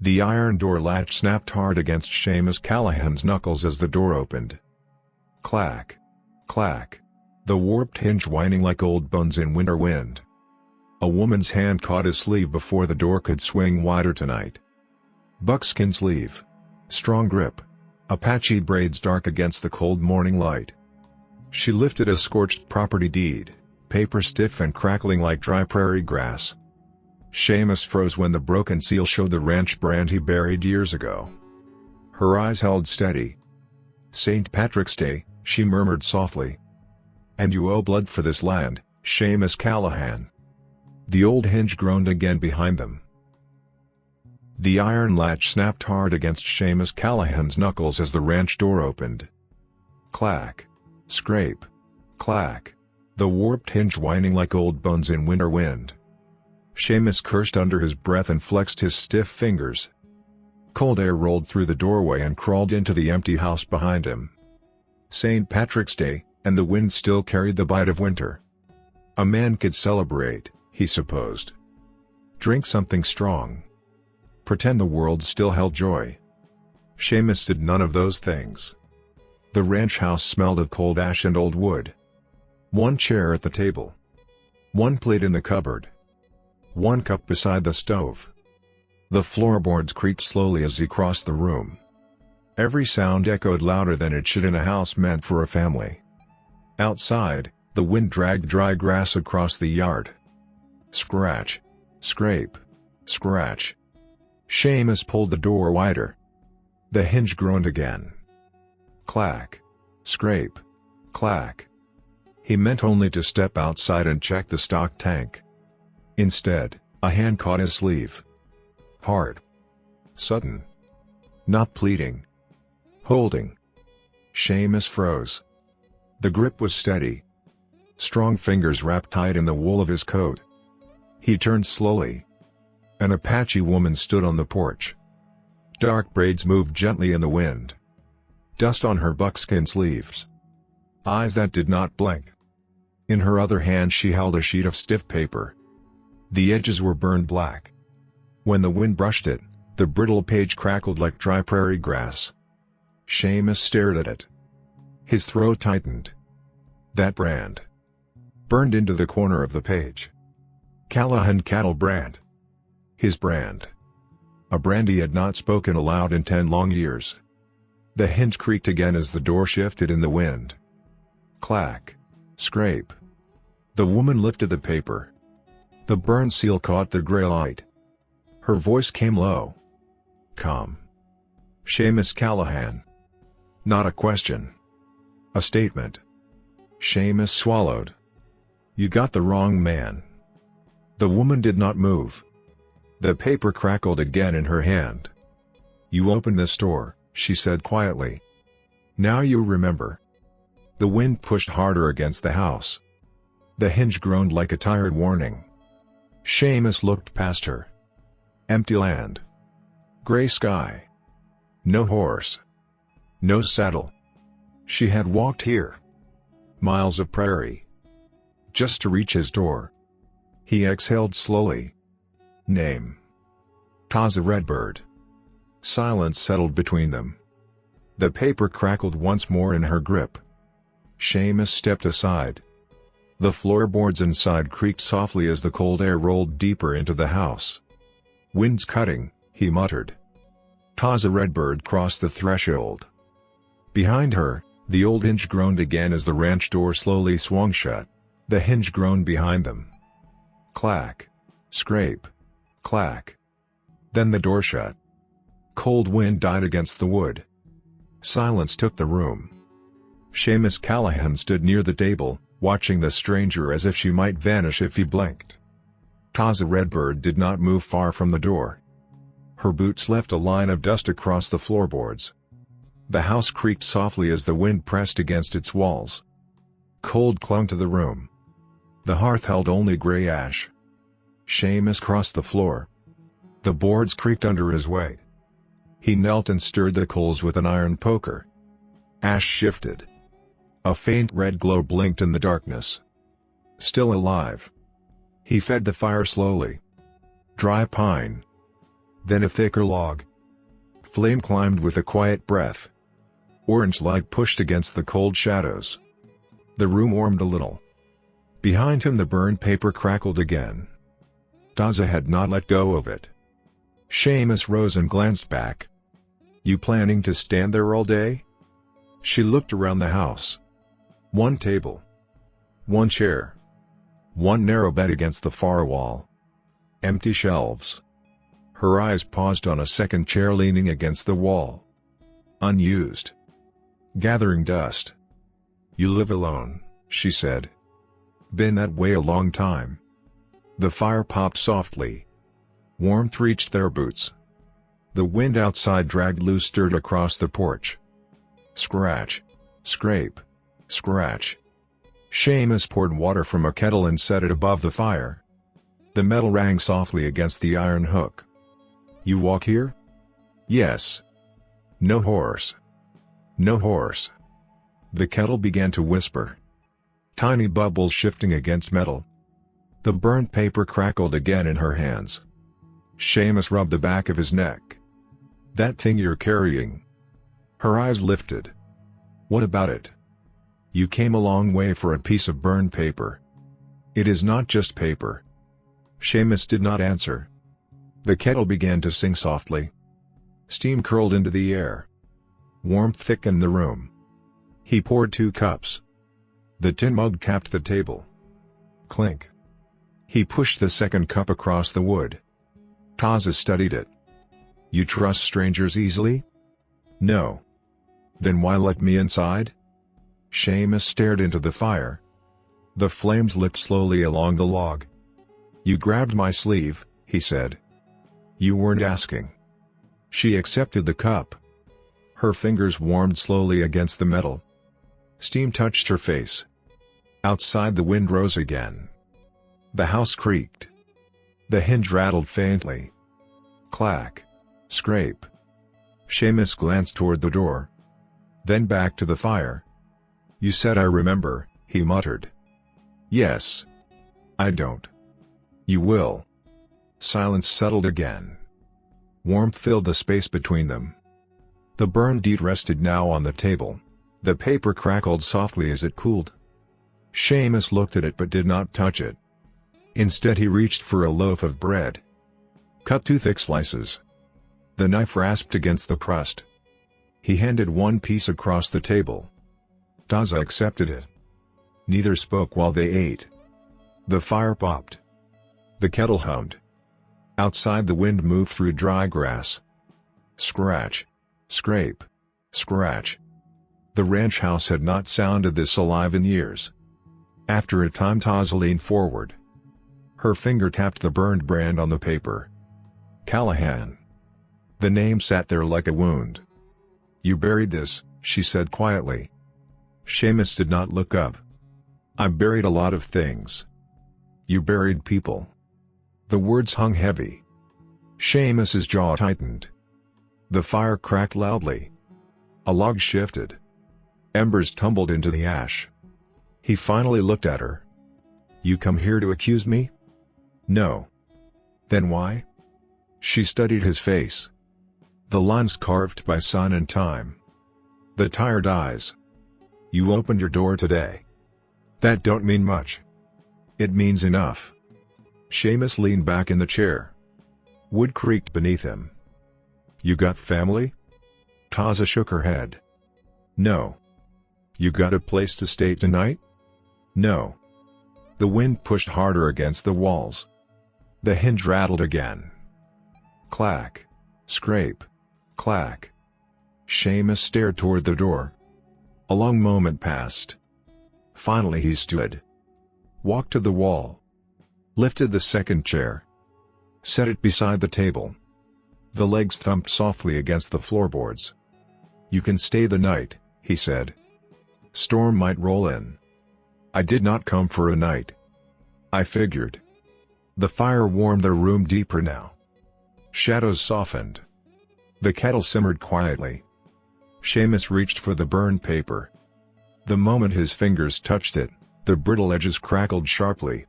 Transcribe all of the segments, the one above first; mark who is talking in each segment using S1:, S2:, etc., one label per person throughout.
S1: The iron door latch snapped hard against Seamus Callahan's knuckles as the door opened. Clack. Clack. The warped hinge whining like old bones in winter wind. A woman's hand caught his sleeve before the door could swing wider tonight. Buckskin sleeve. Strong grip. Apache braids dark against the cold morning light. She lifted a scorched property deed, paper stiff and crackling like dry prairie grass. Seamus froze when the broken seal showed the ranch brand he buried years ago. Her eyes held steady. "St. Patrick's Day," she murmured softly. "And you owe blood for this land, Seamus Callahan." The old hinge groaned again behind them. The iron latch snapped hard against Seamus Callahan's knuckles as the ranch door opened. Clack. Scrape. Clack. The warped hinge whining like old bones in winter wind. Seamus cursed under his breath and flexed his stiff fingers. Cold air rolled through the doorway and crawled into the empty house behind him. St. Patrick's Day, and the wind still carried the bite of winter. A man could celebrate, he supposed. Drink something strong. Pretend the world still held joy. Seamus did none of those things. The ranch house smelled of cold ash and old wood. One chair at the table. One plate in the cupboard. One cup beside the stove. The floorboards creaked slowly as he crossed the room. Every sound echoed louder than it should in a house meant for a family. Outside, the wind dragged dry grass across the yard. Scratch. Scrape. Scratch. Seamus pulled the door wider. The hinge groaned again. Clack. Scrape. Clack. He meant only to step outside and check the stock tank. Instead, a hand caught his sleeve. Hard. Sudden. Not pleading. Holding. Seamus froze. The grip was steady. Strong fingers wrapped tight in the wool of his coat. He turned slowly. An Apache woman stood on the porch. Dark braids moved gently in the wind. Dust on her buckskin sleeves. Eyes that did not blink. In her other hand she held a sheet of stiff paper. The edges were burned black. When the wind brushed it, the brittle page crackled like dry prairie grass. Seamus stared at it. His throat tightened. That brand. Burned into the corner of the page. Callahan Cattle Brand. His brand. A brand he had not spoken aloud in 10 long years. The hinge creaked again as the door shifted in the wind. Clack. Scrape. The woman lifted the paper. The burned seal caught the gray light. Her voice came low. Calm. Seamus Callahan. Not a question. A statement. Seamus swallowed. You got the wrong man. The woman did not move. The paper crackled again in her hand. You opened this door, she said quietly. Now you remember. The wind pushed harder against the house. The hinge groaned like a tired warning. Seamus looked past her. Empty land. Gray sky. No horse. No saddle. She had walked here. Miles of prairie. Just to reach his door. He exhaled slowly. Name. Taza Redbird. Silence settled between them. The paper crackled once more in her grip. Seamus stepped aside. The floorboards inside creaked softly as the cold air rolled deeper into the house. Wind's cutting, he muttered. Taza Redbird crossed the threshold. Behind her, the old hinge groaned again as the ranch door slowly swung shut. The hinge groaned behind them. Clack. Scrape. Clack. Then the door shut. Cold wind died against the wood. Silence took the room. Seamus Callahan stood near the table, watching the stranger as if she might vanish if he blinked. Taza Redbird did not move far from the door. Her boots left a line of dust across the floorboards. The house creaked softly as the wind pressed against its walls. Cold clung to the room. The hearth held only gray ash. Seamus crossed the floor. The boards creaked under his weight. He knelt and stirred the coals with an iron poker. Ash shifted. A faint red glow blinked in the darkness. Still alive. He fed the fire slowly. Dry pine. Then a thicker log. Flame climbed with a quiet breath. Orange light pushed against the cold shadows. The room warmed a little. Behind him the burned paper crackled again. Taza had not let go of it. Seamus rose and glanced back. "You planning to stand there all day?" She looked around the house. One table. One chair. One narrow bed against the far wall. Empty shelves. Her eyes paused on a second chair leaning against the wall. Unused. Gathering dust. "You live alone," she said. "Been that way a long time." The fire popped softly. Warmth reached their boots. The wind outside dragged loose dirt across the porch. Scratch. Scrape. Scratch. Seamus poured water from a kettle and set it above the fire. The metal rang softly against the iron hook. "You walk here?" "Yes." "No horse." "No horse." The kettle began to whisper. Tiny bubbles shifting against metal. The burnt paper crackled again in her hands. Seamus rubbed the back of his neck. "That thing you're carrying." Her eyes lifted. "What about it?" "You came a long way for a piece of burned paper." "It is not just paper." Seamus did not answer. The kettle began to sing softly. Steam curled into the air. Warmth thickened the room. He poured 2 cups. The tin mug tapped the table. Clink. He pushed the second cup across the wood. Taza studied it. "You trust strangers easily?" "No." "Then why let me inside?" Seamus stared into the fire. The flames licked slowly along the log. "You grabbed my sleeve," he said. "You weren't asking." She accepted the cup. Her fingers warmed slowly against the metal. Steam touched her face. Outside the wind rose again. The house creaked. The hinge rattled faintly. Clack. Scrape. Seamus glanced toward the door. Then back to the fire. "You said I remember," he muttered. "Yes. I don't." "You will." Silence settled again. Warmth filled the space between them. The burned deed rested now on the table. The paper crackled softly as it cooled. Seamus looked at it but did not touch it. Instead he reached for a loaf of bread. Cut 2 thick slices. The knife rasped against the crust. He handed one piece across the table. Taza accepted it. Neither spoke while they ate. The fire popped. The kettle hummed. Outside the wind moved through dry grass. Scratch. Scrape. Scratch. The ranch house had not sounded this alive in years. After a time Taza leaned forward. Her finger tapped the burned brand on the paper. Callahan. The name sat there like a wound. "You buried this," she said quietly. Seamus did not look up. "I buried a lot of things." "You buried people." The words hung heavy. Seamus's jaw tightened. The fire cracked loudly. A log shifted. Embers tumbled into the ash. He finally looked at her. "You come here to accuse me?" "No." "Then why?" She studied his face. The lines carved by sun and time. The tired eyes. "You opened your door today. That don't mean much." "It means enough." Seamus leaned back in the chair. Wood creaked beneath him. "You got family?" Taza shook her head. "No." "You got a place to stay tonight?" "No." The wind pushed harder against the walls. The hinge rattled again. Clack. Scrape. Clack. Seamus stared toward the door. A long moment passed. Finally he stood. Walked to the wall. Lifted the second chair. Set it beside the table. The legs thumped softly against the floorboards. "You can stay the night," he said. "Storm might roll in." "I did not come for a night. I figured." The fire warmed their room deeper now. Shadows softened. The kettle simmered quietly. Seamus reached for the burned paper. The moment his fingers touched it, the brittle edges crackled sharply.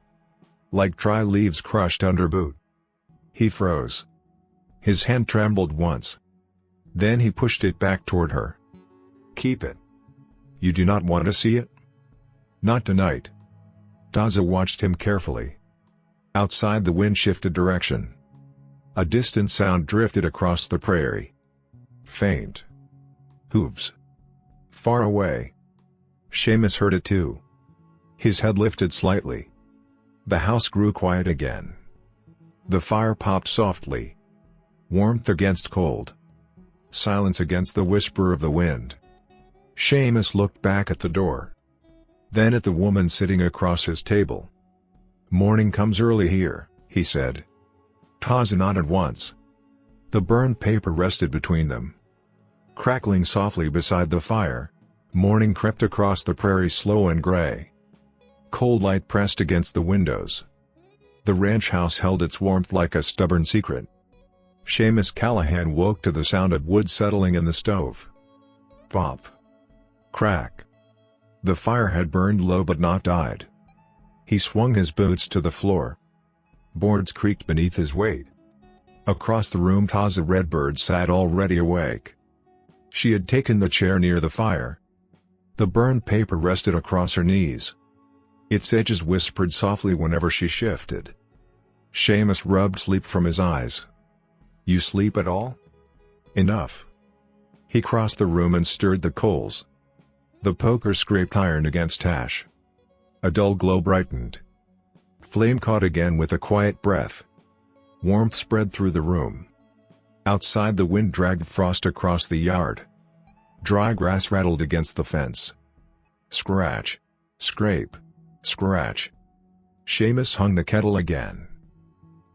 S1: Like dry leaves crushed under boot. He froze. His hand trembled once. Then he pushed it back toward her. "Keep it. You do not want to see it?" "Not tonight." Taza watched him carefully. Outside, the wind shifted direction. A distant sound drifted across the prairie. Faint. Hooves. Far away. Seamus heard it too. His head lifted slightly. The house grew quiet again. The fire popped softly. Warmth against cold. Silence against the whisper of the wind. Seamus looked back at the door. Then at the woman sitting across his table. "Morning comes early here," he said. Taza nodded once. The burned paper rested between them. Crackling softly beside the fire, morning crept across the prairie, slow and gray. Cold light pressed against the windows. The ranch house held its warmth like a stubborn secret. Seamus Callahan woke to the sound of wood settling in the stove. Pop. Crack. The fire had burned low but not died. He swung his boots to the floor. Boards creaked beneath his weight. Across the room, Taza Redbird sat already awake. She had taken the chair near the fire. The burned paper rested across her knees. Its edges whispered softly whenever she shifted. Seamus rubbed sleep from his eyes. "You sleep at all?" "Enough." He crossed the room and stirred the coals. The poker scraped iron against ash. A dull glow brightened. Flame caught again with a quiet breath. Warmth spread through the room. Outside, the wind dragged frost across the yard. Dry grass rattled against the fence. Scratch. Scrape. Scratch. Seamus hung the kettle again.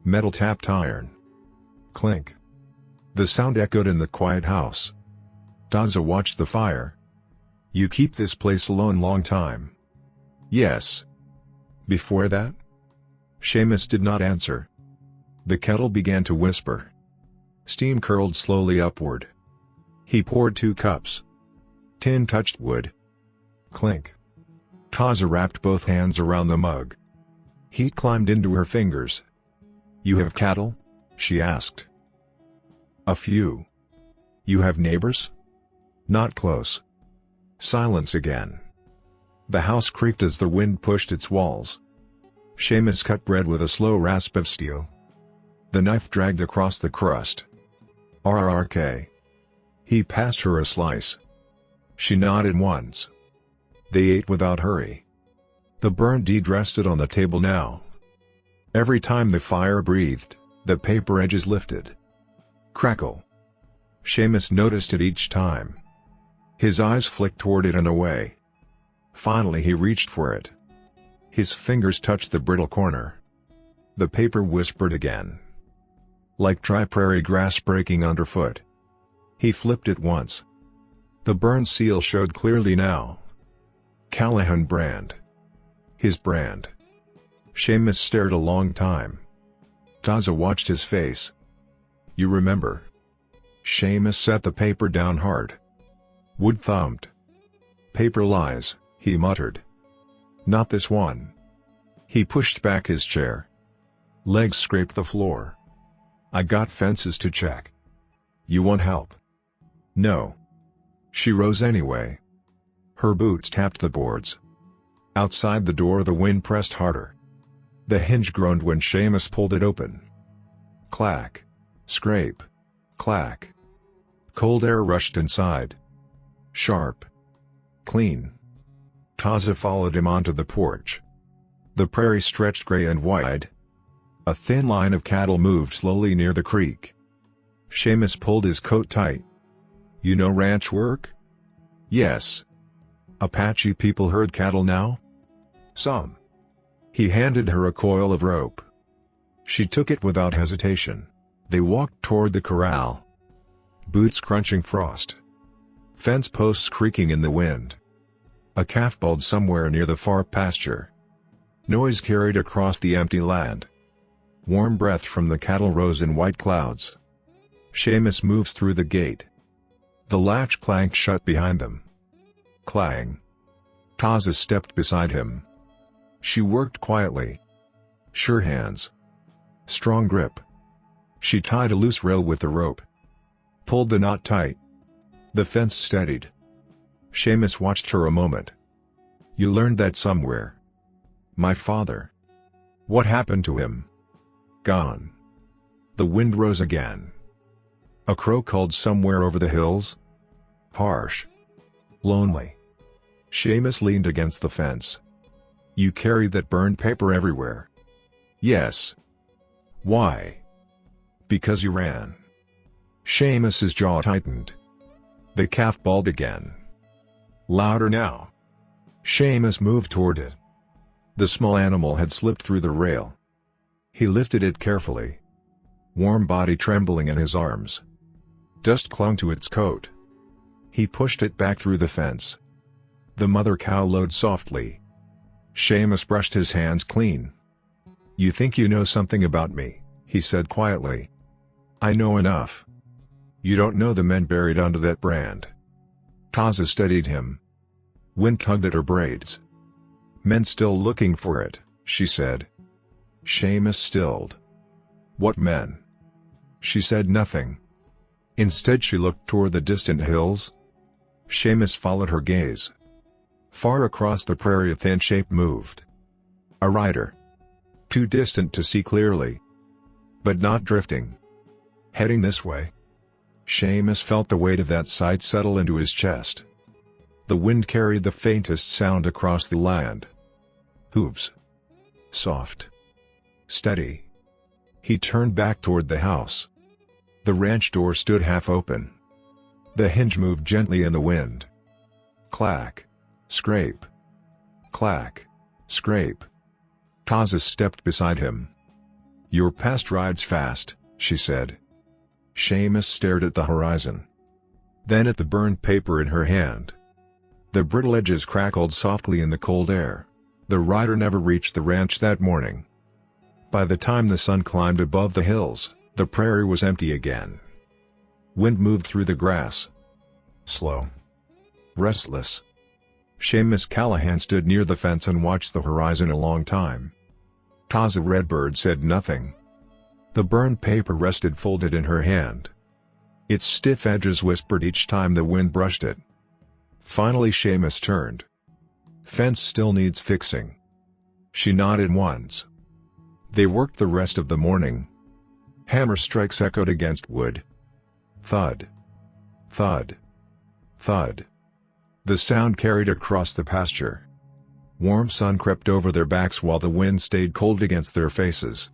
S1: Metal tapped iron. Clink. The sound echoed in the quiet house. Taza watched the fire. "You keep this place alone long time?" "Yes." "Before that?" Seamus did not answer. The kettle began to whisper. Steam curled slowly upward. He poured 2 cups. Tin touched wood. Clink. Taza wrapped both hands around the mug. Heat climbed into her fingers. "You have cattle?" she asked. "A few." "You have neighbors?" "Not close." Silence again. The house creaked as the wind pushed its walls. Seamus cut bread with a slow rasp of steel. The knife dragged across the crust. "RRK." He passed her a slice. She nodded once. They ate without hurry. The burned deed rested on the table now. Every time the fire breathed, the paper edges lifted. Crackle. Seamus noticed it each time. His eyes flicked toward it and away. Finally he reached for it. His fingers touched the brittle corner. The paper whispered again. Like dry prairie grass breaking underfoot. He flipped it once. The burned seal showed clearly now. Callahan brand. His brand. Seamus stared a long time. Taza watched his face. "You remember?" Seamus set the paper down hard. Wood thumped. "Paper lies," he muttered. "Not this one." He pushed back his chair. Legs scraped the floor. "I got fences to check." "You want help?" "No." She rose anyway. Her boots tapped the boards. Outside the door, the wind pressed harder. The hinge groaned when Seamus pulled it open. Clack. Scrape. Clack. Cold air rushed inside. Sharp. Clean. Taza followed him onto the porch. The prairie stretched gray and wide. A thin line of cattle moved slowly near the creek. Seamus pulled his coat tight. "You know ranch work?" "Yes." "Apache people herd cattle now?" "Some." He handed her a coil of rope. She took it without hesitation. They walked toward the corral. Boots crunching frost. Fence posts creaking in the wind. A calf bawled somewhere near the far pasture. Noise carried across the empty land. Warm breath from the cattle rose in white clouds. Seamus moves through the gate. The latch clanked shut behind them. Clang. Taza stepped beside him. She worked quietly. Sure hands. Strong grip. She tied a loose rail with the rope. Pulled the knot tight. The fence steadied. Seamus watched her a moment. "You learned that somewhere." "My father." "What happened to him?" "Gone." The wind rose again. "A crow called somewhere over the hills?" "Harsh. Lonely." Seamus leaned against the fence. "You carried that burned paper everywhere?" "Yes." "Why?" "Because you ran." Seamus's jaw tightened. The calf bawled again. "Louder now." Seamus moved toward it. The small animal had slipped through the rail. He lifted it carefully. Warm body trembling in his arms. Dust clung to its coat. He pushed it back through the fence. The mother cow lowed softly. Seamus brushed his hands clean. "You think you know something about me," he said quietly. "I know enough. You don't know the men buried under that brand." Taza steadied him. Wind tugged at her braids. "Men still looking for it," she said. Seamus stilled. "What men?" She said nothing. Instead she looked toward the distant hills. Seamus followed her gaze. Far across the prairie a thin shape moved. A rider. Too distant to see clearly. But not drifting. Heading this way. Seamus felt the weight of that sight settle into his chest. The wind carried the faintest sound across the land. Hooves. Soft. Steady. He turned back toward the house. The ranch door stood half open. The hinge moved gently in the wind. Clack. Scrape. Clack. Scrape. Taza stepped beside him. "Your past rides fast," she said. Seamus stared at the horizon. Then at the burned paper in her hand. The brittle edges crackled softly in the cold air. The rider never reached the ranch that morning. By the time the sun climbed above the hills, the prairie was empty again. Wind moved through the grass. Slow. Restless. Seamus Callahan stood near the fence and watched the horizon a long time. Taza Redbird said nothing. The burned paper rested folded in her hand. Its stiff edges whispered each time the wind brushed it. Finally Seamus turned. "Fence still needs fixing." She nodded once. They worked the rest of the morning. Hammer strikes echoed against wood. Thud. Thud. Thud. The sound carried across the pasture. Warm sun crept over their backs while the wind stayed cold against their faces.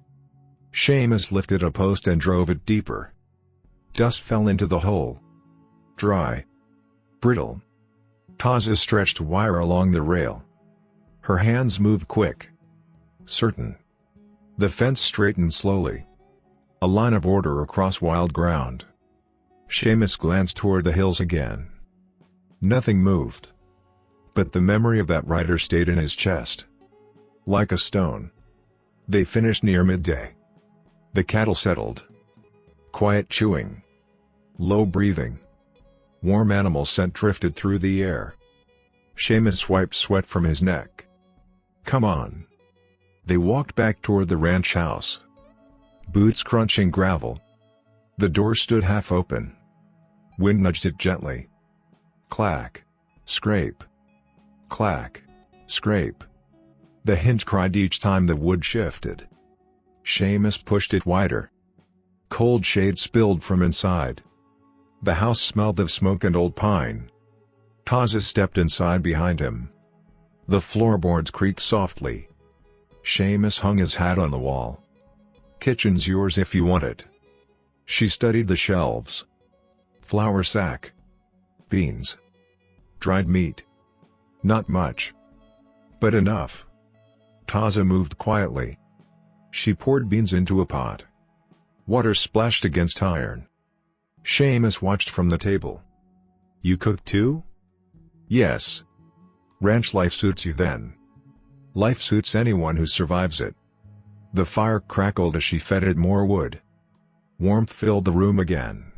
S1: Seamus lifted a post and drove it deeper. Dust fell into the hole. Dry. Brittle. Taza stretched wire along the rail. Her hands moved quick. Certain. The fence straightened slowly. A line of order across wild ground. Seamus glanced toward the hills again. Nothing moved. But the memory of that rider stayed in his chest. Like a stone. They finished near midday. The cattle settled. Quiet chewing. Low breathing. Warm animal scent drifted through the air. Seamus wiped sweat from his neck. "Come on." They walked back toward the ranch house. Boots crunching gravel. The door stood half open. Wind nudged it gently. Clack. Scrape. Clack. Scrape. The hinge cried each time the wood shifted. Seamus pushed it wider. Cold shade spilled from inside. The house smelled of smoke and old pine. Taza stepped inside behind him. The floorboards creaked softly. Seamus hung his hat on the wall. "Kitchen's yours if you want it." She studied the shelves. Flour sack. Beans. Dried meat. Not much. But enough. Taza moved quietly. She poured beans into a pot. Water splashed against iron. Seamus watched from the table. "You cook too?" "Yes." "Ranch life suits you then." "Life suits anyone who survives it." The fire crackled as she fed it more wood. Warmth filled the room again.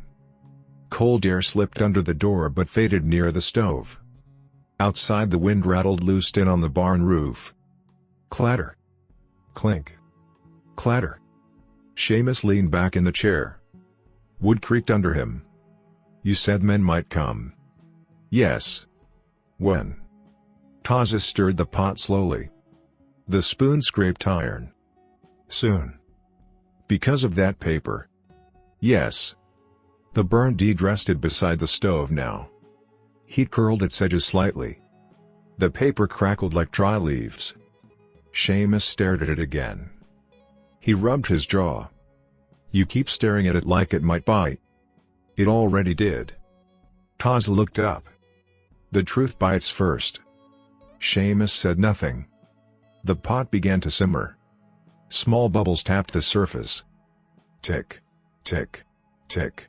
S1: Cold air slipped under the door but faded near the stove. Outside the wind rattled loose in on the barn roof. Clatter. Clink. Clatter. Seamus leaned back in the chair. Wood creaked under him. You said men might come. Yes. When? Taza stirred the pot slowly. The spoon scraped iron. Soon. Because of that paper. Yes. The burned deed rested beside the stove now. Heat curled its edges slightly. The paper crackled like dry leaves. Seamus stared at it again. He rubbed his jaw. You keep staring at it like it might bite. It already did. Taza looked up. The truth bites first. Seamus said nothing. The pot began to simmer. Small bubbles tapped the surface. Tick, tick, tick.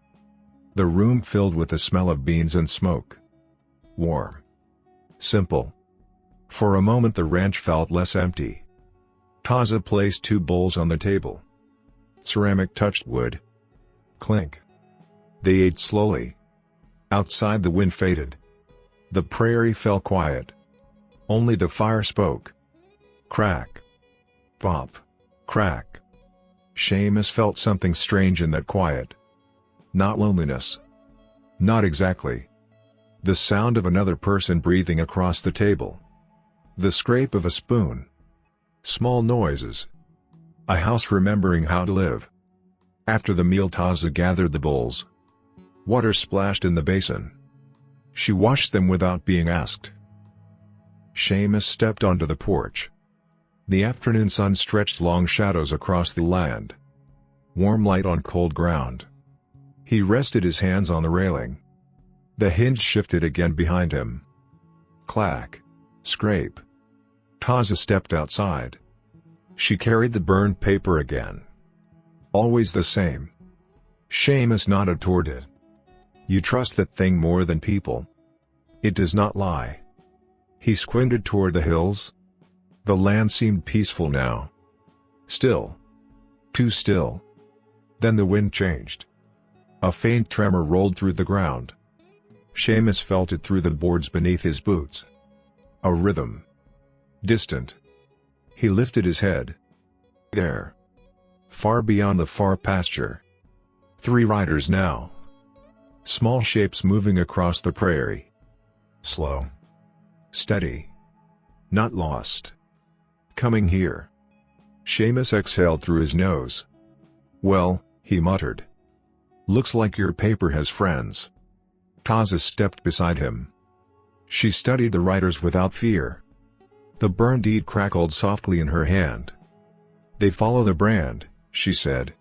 S1: The room filled with the smell of beans and smoke. Warm. Simple. For a moment the ranch felt less empty. Taza placed 2 bowls on the table. Ceramic touched wood. Clink. They ate slowly. Outside the wind faded. The prairie fell quiet. Only the fire spoke. Crack. Pop. Crack. Seamus felt something strange in that quiet. Not loneliness. Not exactly. The sound of another person breathing across the table. The scrape of a spoon. Small noises. A house remembering how to live. After the meal Taza gathered the bowls. Water splashed in the basin. She washed them without being asked. Seamus stepped onto the porch. The afternoon sun stretched long shadows across the land. Warm light on cold ground. He rested his hands on the railing. The hinge shifted again behind him. Clack. Scrape. Taza stepped outside. She carried the burned paper again. Always the same. Seamus nodded toward it. You trust that thing more than people. It does not lie. He squinted toward the hills. The land seemed peaceful now. Still. Too still. Then the wind changed. A faint tremor rolled through the ground. Seamus felt it through the boards beneath his boots. A rhythm. Distant. He lifted his head. There. Far beyond the far pasture. 3 riders now. Small shapes moving across the prairie. Slow. Steady. Not lost. Coming here. Seamus exhaled through his nose. Well, he muttered. Looks like your paper has friends. Taza stepped beside him. She studied the riders without fear. The burned deed crackled softly in her hand. They follow the brand, she said.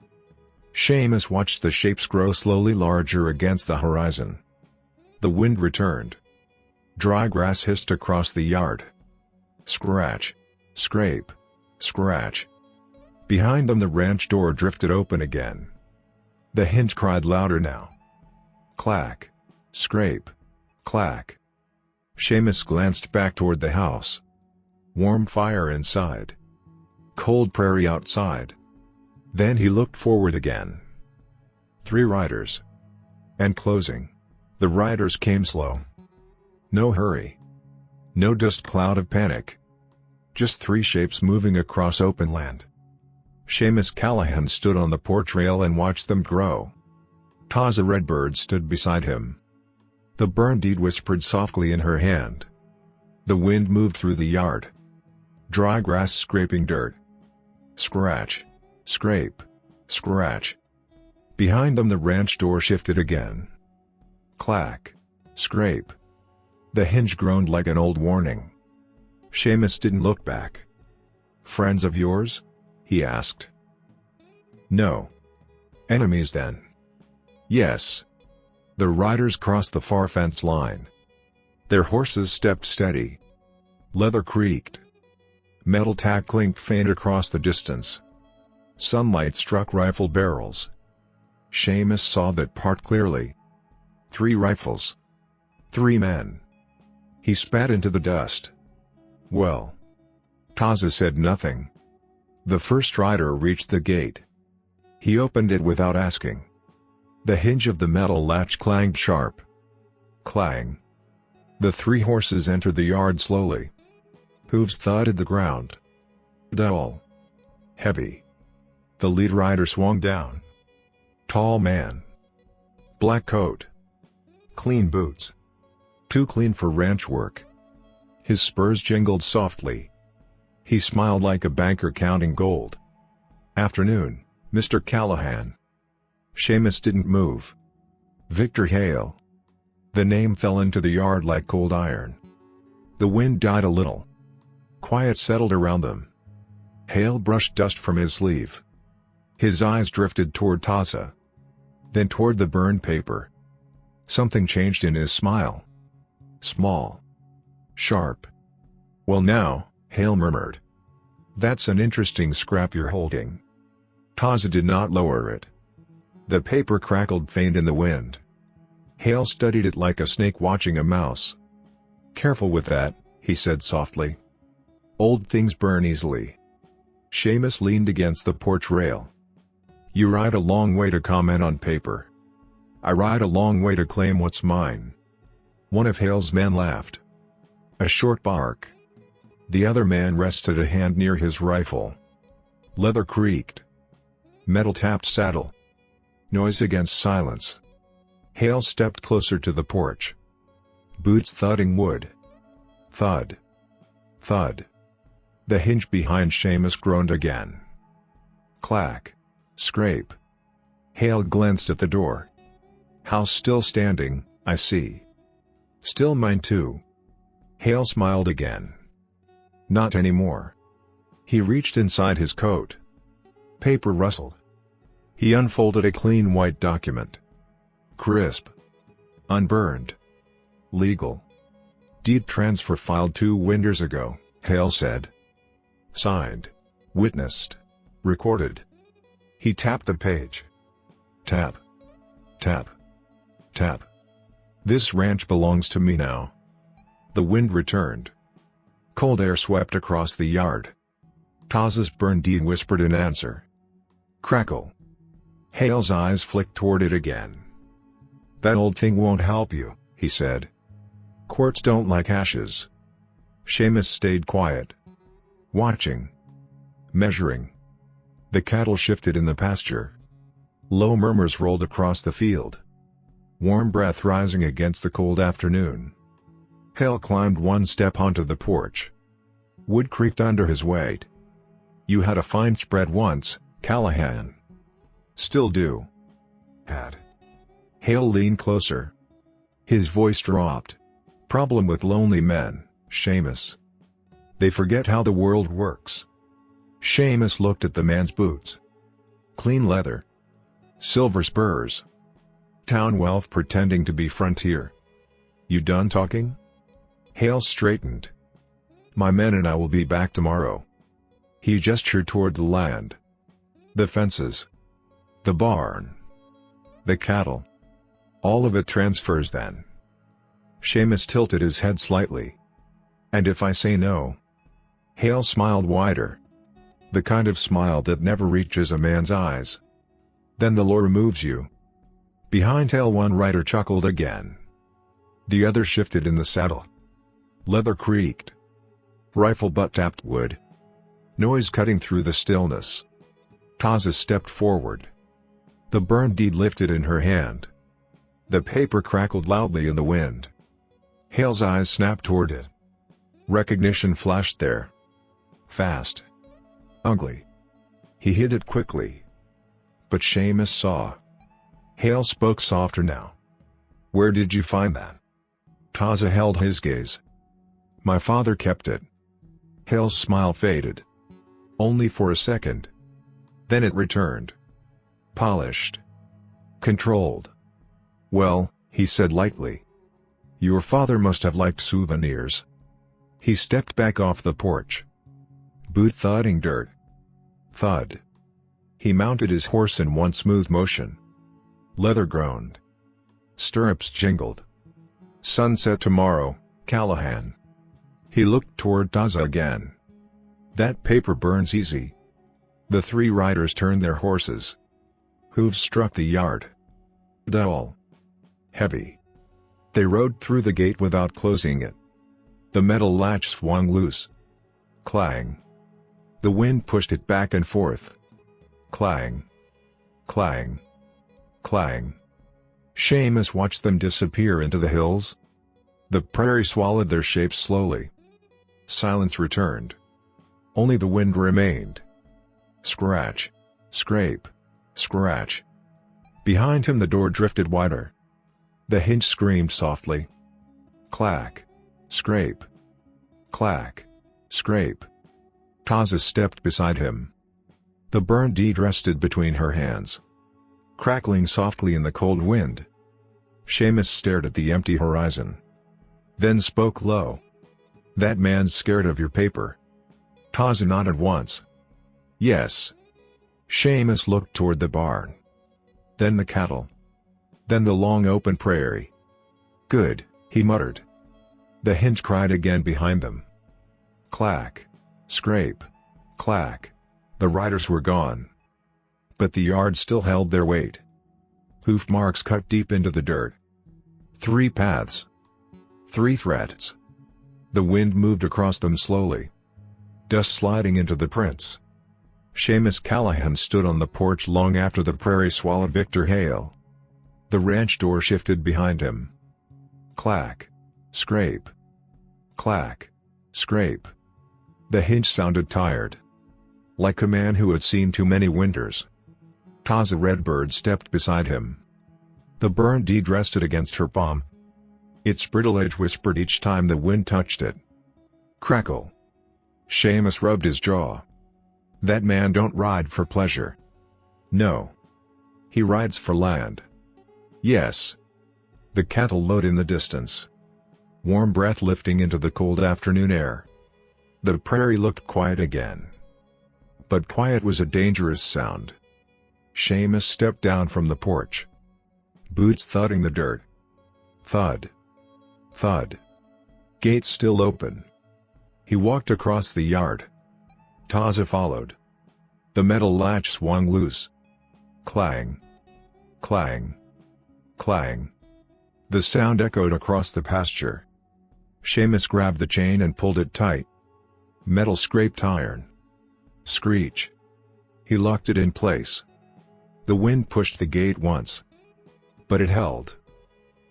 S1: Seamus watched the shapes grow slowly larger against the horizon. The wind returned. Dry grass hissed across the yard. Scratch. Scrape. Scratch. Behind them the ranch door drifted open again. The hinge cried louder now. Clack. Scrape. Clack. Seamus glanced back toward the house. Warm fire inside. Cold prairie outside. Then he looked forward again. 3 riders. And closing. The riders came slow. No hurry. No dust cloud of panic. Just 3 shapes moving across open land. Seamus Callahan stood on the porch rail and watched them grow. Taza Redbird stood beside him. The burned deed whispered softly in her hand. The wind moved through the yard. Dry grass scraping dirt. Scratch. Scrape. Scratch. Behind them the ranch door shifted again. Clack. Scrape. The hinge groaned like an old warning. Seamus didn't look back. Friends of yours? He asked. No. Enemies then? Yes. The riders crossed the far fence line. Their horses stepped steady. Leather creaked. Metal tack clinked faint across the distance. Sunlight struck rifle barrels. Seamus saw that part clearly. 3 rifles. 3 men. He spat into the dust. Well. Taza said nothing. The first rider reached the gate. He opened it without asking. The hinge of the metal latch clanged sharp. Clang. The 3 horses entered the yard slowly. Hooves thudded the ground. Dull. Heavy. The lead rider swung down. Tall man. Black coat. Clean boots. Too clean for ranch work. His spurs jingled softly. He smiled like a banker counting gold. "Afternoon, Mr. Callahan." Seamus didn't move. "Victor Hale." The name fell into the yard like cold iron. The wind died a little. Quiet settled around them. Hale brushed dust from his sleeve. His eyes drifted toward Taza. Then toward the burned paper. Something changed in his smile. Small. Sharp. "Well now," Hale murmured. "That's an interesting scrap you're holding." Taza did not lower it. The paper crackled faint in the wind. Hale studied it like a snake watching a mouse. "Careful with that," he said softly. "Old things burn easily." Seamus leaned against the porch rail. "You ride a long way to comment on paper. I ride a long way to claim what's mine." One of Hale's men laughed. A short bark. The other man rested a hand near his rifle. Leather creaked. Metal tapped saddle. Noise against silence. Hale stepped closer to the porch. Boots thudding wood. Thud. Thud. The hinge behind Seamus groaned again. Clack. Scrape. Hale glanced at the door. "House still standing, I see." "Still mine too." Hale smiled again. "Not anymore." He reached inside his coat. Paper rustled. He unfolded a clean white document. Crisp. Unburned. Legal. "Deed transfer filed 2 winters ago," Hale said. "Signed. Witnessed. Recorded." He tapped the page. Tap. Tap. Tap. "This ranch belongs to me now." The wind returned. Cold air swept across the yard. Taza's burned deed whispered in answer. Crackle. Hale's eyes flicked toward it again. "That old thing won't help you," he said. "Courts don't like ashes." Seamus stayed quiet. Watching. Measuring. The cattle shifted in the pasture. Low murmurs rolled across the field. Warm breath rising against the cold afternoon. Hale climbed one step onto the porch. Wood creaked under his weight. "You had a fine spread once, Callahan." "Still do." "Had." Hale leaned closer. His voice dropped. "Problem with lonely men, Seamus. They forget how the world works." Seamus looked at the man's boots. Clean leather. Silver spurs. Town wealth pretending to be frontier. "You done talking?" Hale straightened. "My men and I will be back tomorrow." He gestured toward the land. "The fences. The barn. The cattle. All of it transfers then." Seamus tilted his head slightly. "And if I say no?" Hale smiled wider. The kind of smile that never reaches a man's eyes. "Then the law removes you." Behind Hale one rider chuckled again. The other shifted in the saddle. Leather creaked. Rifle butt tapped wood. Noise cutting through the stillness. Taza stepped forward. The burned deed lifted in her hand. The paper crackled loudly in the wind. Hale's eyes snapped toward it. Recognition flashed there. Fast. Ugly. He hid it quickly. But Seamus saw. Hale spoke softer now. "Where did you find that?" Taza held his gaze. "My father kept it." Hale's smile faded. Only for a second. Then it returned. Polished. Controlled. "Well," he said lightly. "Your father must have liked souvenirs." He stepped back off the porch. Boot thudding dirt. Thud. He mounted his horse in one smooth motion. Leather groaned. Stirrups jingled. "Sunset tomorrow, Callahan." He looked toward Taza again. "That paper burns easy." The 3 riders turned their horses. Hooves struck the yard. Dull. Heavy. They rode through the gate without closing it. The metal latch swung loose. Clang. The wind pushed it back and forth. Clang. Clang. Clang. Seamus watched them disappear into the hills. The prairie swallowed their shapes slowly. Silence returned. Only the wind remained. Scratch. Scrape. Scratch. Behind him the door drifted wider. The hinge screamed softly. Clack. Scrape. Clack. Scrape. Taza stepped beside him. The burned deed rested between her hands, crackling softly in the cold wind. Seamus stared at the empty horizon, then spoke low. "That man's scared of your paper." Taza nodded once. "Yes." Seamus looked toward the barn. Then the cattle. Then the long open prairie. "Good," he muttered. The hinge cried again behind them. Clack. Scrape. Clack. The riders were gone. But the yard still held their weight. Hoof marks cut deep into the dirt. 3 paths. 3 threads. The wind moved across them slowly, dust sliding into the prints. Seamus Callahan stood on the porch long after the prairie swallowed Victor Hale. The ranch door shifted behind him. Clack. Scrape. Clack. Scrape. The hinge sounded tired, like a man who had seen too many winters. Taza Redbird stepped beside him. The burned deed rested against her palm. Its brittle edge whispered each time the wind touched it. Crackle. Seamus rubbed his jaw. "That man don't ride for pleasure. No. He rides for land." "Yes." The cattle lowed in the distance, warm breath lifting into the cold afternoon air. The prairie looked quiet again. But quiet was a dangerous sound. Seamus stepped down from the porch. Boots thudding the dirt. Thud. Thud. Gate still open. He walked across the yard. Taza followed. The metal latch swung loose. Clang. Clang. Clang. The sound echoed across the pasture. Seamus grabbed the chain and pulled it tight. Metal scraped iron. Screech. He locked it in place. The wind pushed the gate once, but it held.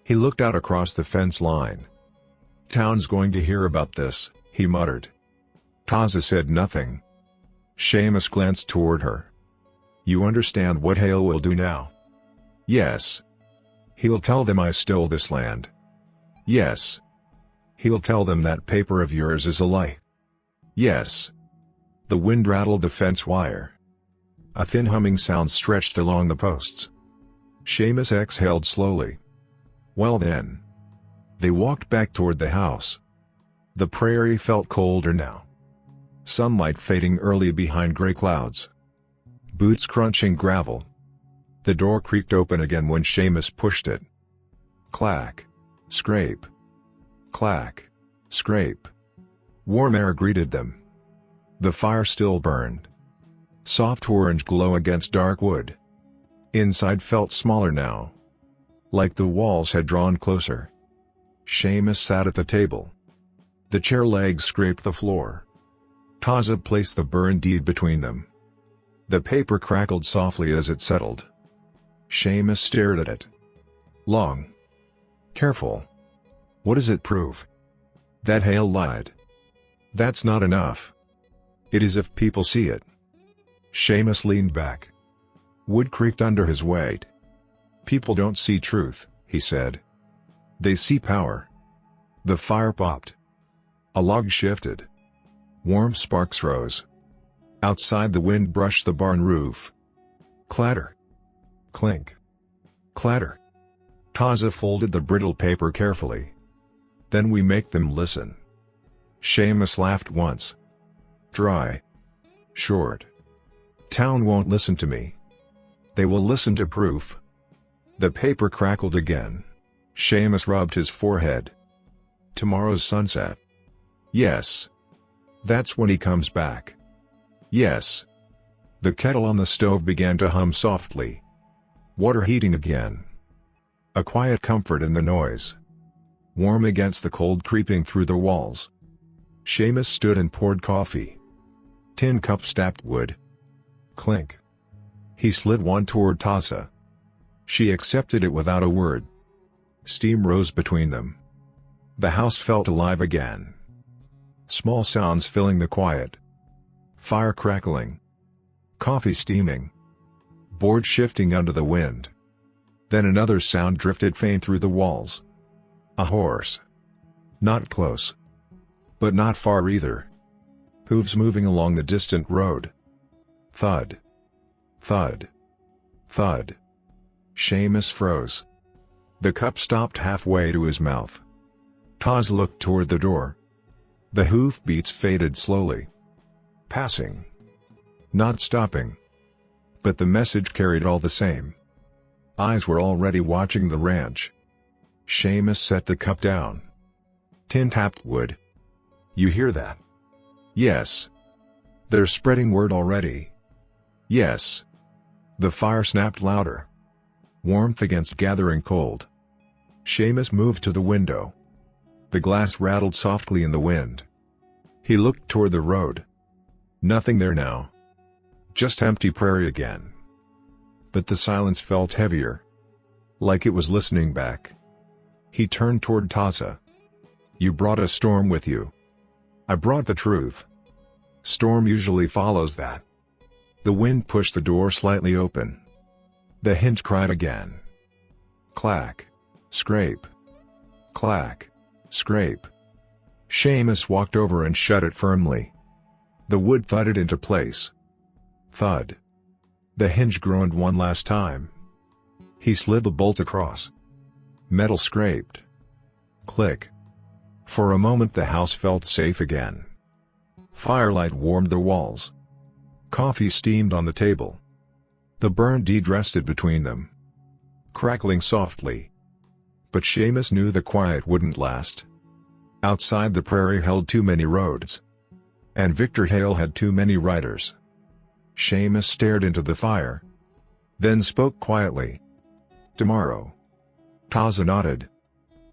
S1: He looked out across the fence line. "Town's going to hear about this," he muttered. Taza said nothing. Seamus glanced toward her. "You understand what Hale will do now?" "Yes." "He'll tell them I stole this land." "Yes." "He'll tell them that paper of yours is a lie." "Yes." The wind rattled the fence wire. A thin humming sound stretched along the posts. Seamus exhaled slowly. "Well then." They walked back toward the house. The prairie felt colder now. Sunlight fading early behind gray clouds. Boots crunching gravel. The door creaked open again when Seamus pushed it. Clack. Scrape. Clack. Scrape. Warm air greeted them. The fire still burned. Soft orange glow against dark wood. Inside felt smaller now, like the walls had drawn closer. Seamus sat at the table. The chair legs scraped the floor. Taza placed the burned deed between them. The paper crackled softly as it settled. Seamus stared at it. Long. Careful. "What does it prove?" "That Hale lied." "That's not enough. It is if people see it." Seamus leaned back. Wood creaked under his weight. "People don't see truth," he said. "They see power." The fire popped. A log shifted. Warm sparks rose. Outside the wind brushed the barn roof. Clatter. Clink. Clatter. Taza folded the brittle paper carefully. "Then we make them listen." Seamus laughed once. Dry. Short. "Town won't listen to me. They will listen to proof." The paper crackled again. Seamus rubbed his forehead. "Tomorrow's sunset." "Yes." "That's when he comes back." "Yes." The kettle on the stove began to hum softly. Water heating again. A quiet comfort in the noise. Warm against the cold creeping through the walls. Seamus stood and poured coffee. Tin cups tapped wood. Clink. He slid one toward Taza. She accepted it without a word. Steam rose between them. The house felt alive again. Small sounds filling the quiet. Fire crackling. Coffee steaming. Boards shifting under the wind. Then another sound drifted faint through the walls. A horse. Not close. But not far either. Hooves moving along the distant road. Thud. Thud. Thud. Seamus froze. The cup stopped halfway to his mouth. Taza looked toward the door. The hoofbeats faded slowly. Passing. Not stopping. But the message carried all the same. Eyes were already watching the ranch. Seamus set the cup down. Tin tapped wood. You hear that? Yes. They're spreading word already. Yes. The fire snapped louder. Warmth against gathering cold. Seamus moved to the window. The glass rattled softly in the wind. He looked toward the road. Nothing there now. Just empty prairie again. But the silence felt heavier. Like it was listening back. He turned toward Taza. You brought a storm with you. I brought the truth. Storm usually follows that. The wind pushed the door slightly open. The hinge cried again. Clack. Scrape. Clack. Scrape. Seamus walked over and shut it firmly. The wood thudded into place. Thud. The hinge groaned one last time. He slid the bolt across. Metal scraped. Click. For a moment the house felt safe again. Firelight warmed the walls. Coffee steamed on the table. The burned deed rested between them. Crackling softly. But Seamus knew the quiet wouldn't last. Outside the prairie held too many roads. And Victor Hale had too many riders. Seamus stared into the fire. Then spoke quietly. Tomorrow. Taza nodded.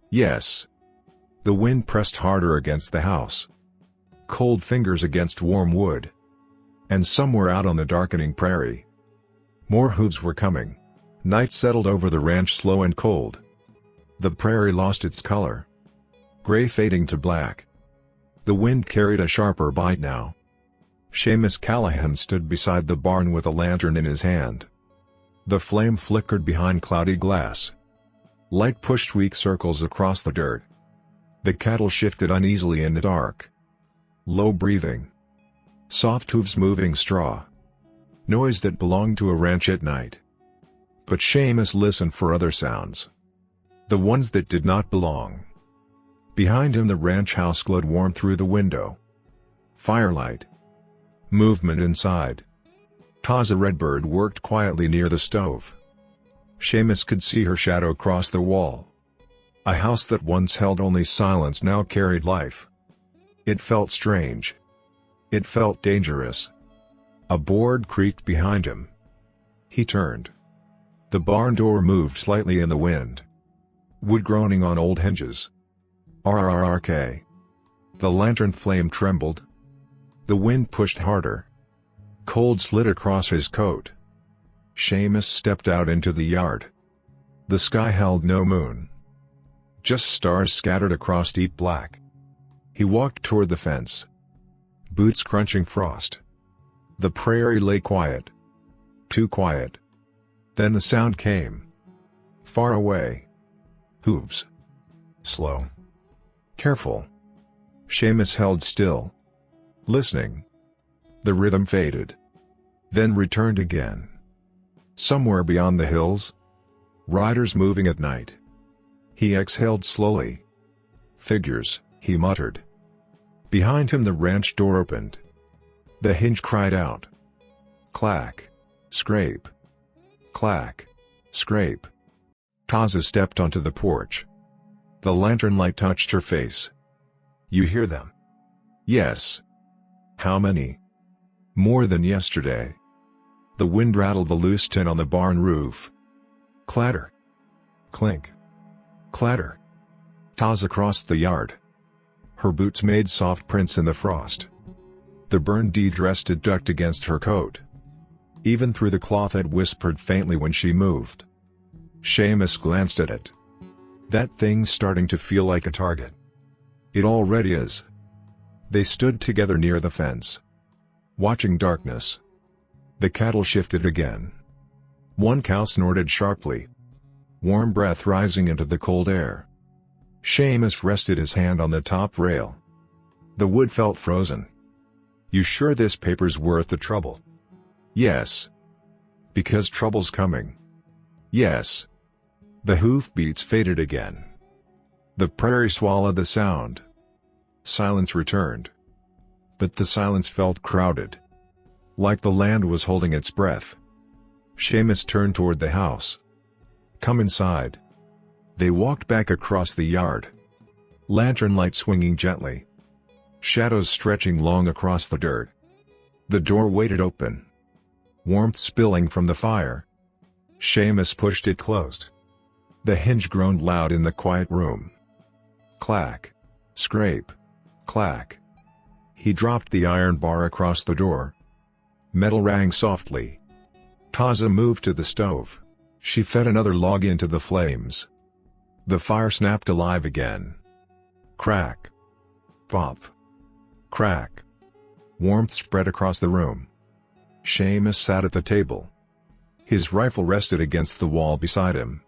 S1: Yes. The wind pressed harder against the house. Cold fingers against warm wood. And somewhere out on the darkening prairie. More hooves were coming. Night settled over the ranch slow and cold. The prairie lost its color. Gray fading to black. The wind carried a sharper bite now. Seamus Callahan stood beside the barn with a lantern in his hand. The flame flickered behind cloudy glass. Light pushed weak circles across the dirt. The cattle shifted uneasily in the dark. Low breathing. Soft hooves moving straw. Noise that belonged to a ranch at night. But Seamus listened for other sounds. The ones that did not belong. Behind him the ranch house glowed warm through the window. Firelight. Movement inside. Taza Redbird worked quietly near the stove. Seamus could see her shadow cross the wall. A house that once held only silence now carried life. It felt strange. It felt dangerous. A board creaked behind him. He turned. The barn door moved slightly in the wind. Wood groaning on old hinges. RRRK. The lantern flame trembled. The wind pushed harder. Cold slid across his coat. Seamus stepped out into the yard. The sky held no moon. Just stars scattered across deep black. He walked toward the fence. Boots crunching frost. The prairie lay quiet. Too quiet. Then the sound came. Far away. Hooves. Slow. Careful. Seamus held still. Listening. The rhythm faded. Then returned again. Somewhere beyond the hills. Riders moving at night. He exhaled slowly. Figures, he muttered. Behind him the ranch door opened. The hinge cried out. Clack. Scrape. Clack. Scrape. Taza stepped onto the porch. The lantern light touched her face. You hear them? Yes. How many? More than yesterday. The wind rattled the loose tin on the barn roof. Clatter. Clink. Clatter. Taza crossed the yard. Her boots made soft prints in the frost. The burned deed rested ducked against her coat. Even through the cloth it whispered faintly when she moved. Seamus glanced at it. That thing's starting to feel like a target. It already is. They stood together near the fence, watching darkness. The cattle shifted again. One cow snorted sharply, warm breath rising into the cold air. Seamus rested his hand on the top rail. The wood felt frozen. "You sure this paper's worth the trouble?" "Yes." "Because trouble's coming." "Yes." The hoofbeats faded again. The prairie swallowed the sound. Silence returned. But the silence felt crowded, like the land was holding its breath. Seamus turned toward the house. "Come inside." They walked back across the yard, lantern light swinging gently, shadows stretching long across the dirt. The door waited open, warmth spilling from the fire. Seamus pushed it closed. The hinge groaned loud in the quiet room. Clack. Scrape. Clack. He dropped the iron bar across the door. Metal rang softly. Taza moved to the stove. She fed another log into the flames. The fire snapped alive again. Crack. Pop. Crack. Warmth spread across the room. Seamus sat at the table. His rifle rested against the wall beside him.